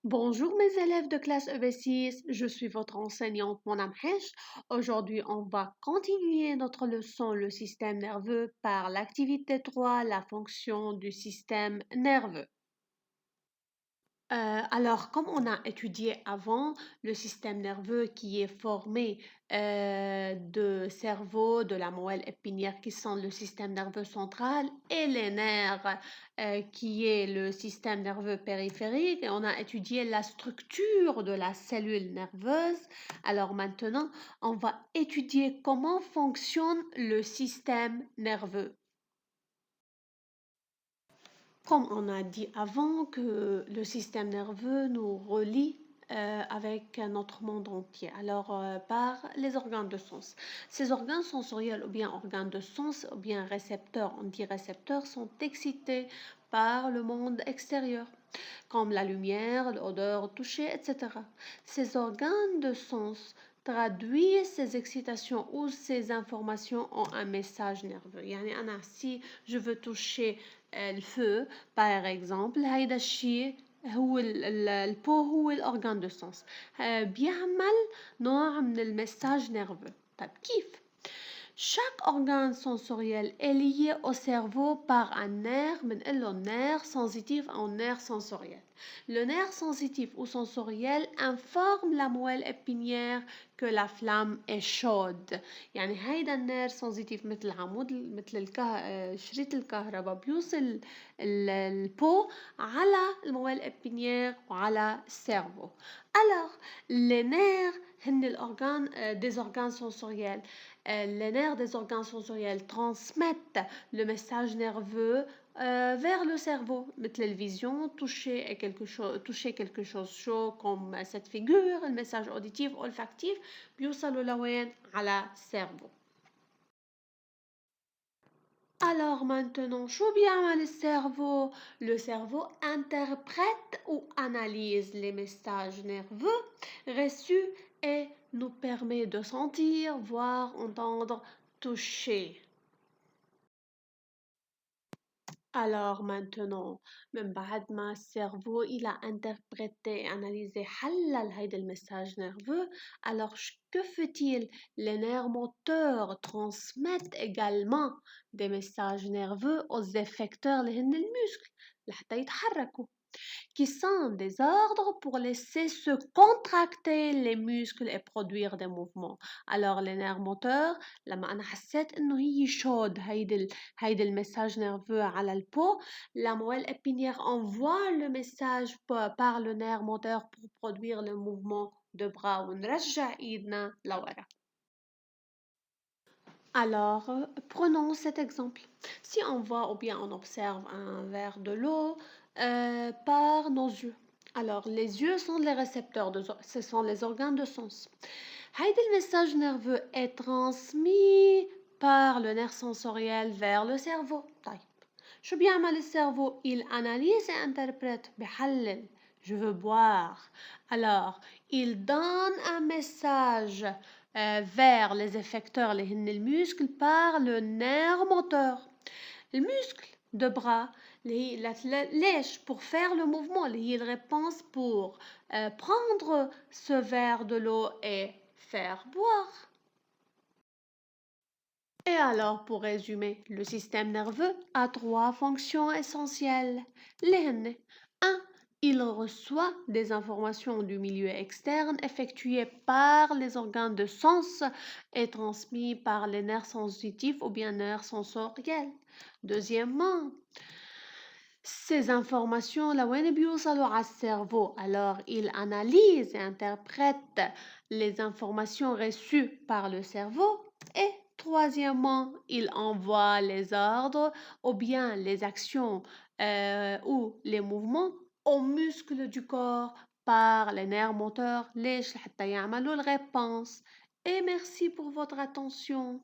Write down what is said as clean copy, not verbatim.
Bonjour mes élèves de classe EB6, je suis votre enseignante Mona Mhesh. Aujourd'hui, on va continuer notre leçon le système nerveux par l'activité 3, la fonction du système nerveux. Comme on a étudié avant, le système nerveux qui est formé de cerveau, de la moelle épinière qui sont le système nerveux central et les nerfs qui est le système nerveux périphérique. Et on a étudié la structure de la cellule nerveuse. Alors maintenant, on va étudier comment fonctionne le système nerveux. Comme on a dit avant que le système nerveux nous relie avec notre monde entier, par les organes de sens. Ces organes sensoriels ou bien organes de sens ou bien récepteurs, on dit récepteurs, sont excités par le monde extérieur, comme la lumière, l'odeur, le toucher, etc. Ces organes de sens traduisent ces excitations ou ces informations en un message nerveux. Si je veux toucher الفو باغ اكزومبل هيدا الشيء هو البو هو الأورغان دو سونس بيعمل نوع من المساج نيرفو. طيب كيف؟ Chaque organe sensoriel est lié au cerveau par un nerf, le nerf sensitif ou nerf sensoriel. Le nerf sensitif ou sensoriel informe la moelle épinière que la flamme est chaude. يعني هيدا النير sensitif مثل شريط الكهرباء بيوصل البو على الموelle épinière وعلى السيرفو. Alors, les nerfs هن الأورغان des organes sensoriels. Les nerfs des organes sensoriels transmettent le message nerveux vers le cerveau. مثل الفيزيون, toucher quelque chose chaud comme cette figure, le message auditif, olfactif, بيوصلوا لوين على الcerveau. Alors maintenant, شو بيعمل الcerveau? Le cerveau interprète ou analyse les messages nerveux reçus et nous permet de sentir, voir, entendre, toucher. Alors maintenant, من بعد ما الcerveau il a interprété, analysé, حلل هيدا المساج nerveux, alors que fait-il? Les nerfs moteurs transmettent également des messages nerveux aux effecteurs اللي هن المسcles لحتى يتحركوا, qui sont des ordres pour laisser se contracter les muscles et produire des mouvements. Alors les nerfs moteurs, لما أنا حسيت إنه هي شود هيدا المساج nerveux على البو, la moelle épinière envoie le message par le nerf moteur pour produire le mouvement de bras ونرجع إيدنا لورا. Alors, prenons cet exemple. Si on voit ou bien on observe un verre de l'eau par nos yeux. Alors, les yeux sont les récepteurs, ce sont les organes de sens. Le message nerveux est transmis par le nerf sensoriel vers le cerveau. طيب. شو بيعمل cerveau? Il analyse et interprète. بحلل. Je veux boire. Alors, il donne un message vers les effecteurs, les muscles, par le nerf moteur. Le muscle de bras, lèche pour faire le mouvement, il réponse pour prendre ce verre de l'eau et faire boire. Et alors, pour résumer, le système nerveux a trois fonctions essentielles. Les 1. Il reçoit des informations du milieu externe effectuées par les organes de sens et transmis par les nerfs sensitifs ou bien nerfs sensoriels. Deuxièmement, ces informations, là où le cerveau, alors il analyse et interprète les informations reçues par le cerveau. Et troisièmement, il envoie les ordres ou bien les actions ou les mouvements aux muscles du corps par les nerfs moteurs, ليش حتى يعملوا الréponse. Et merci pour votre attention.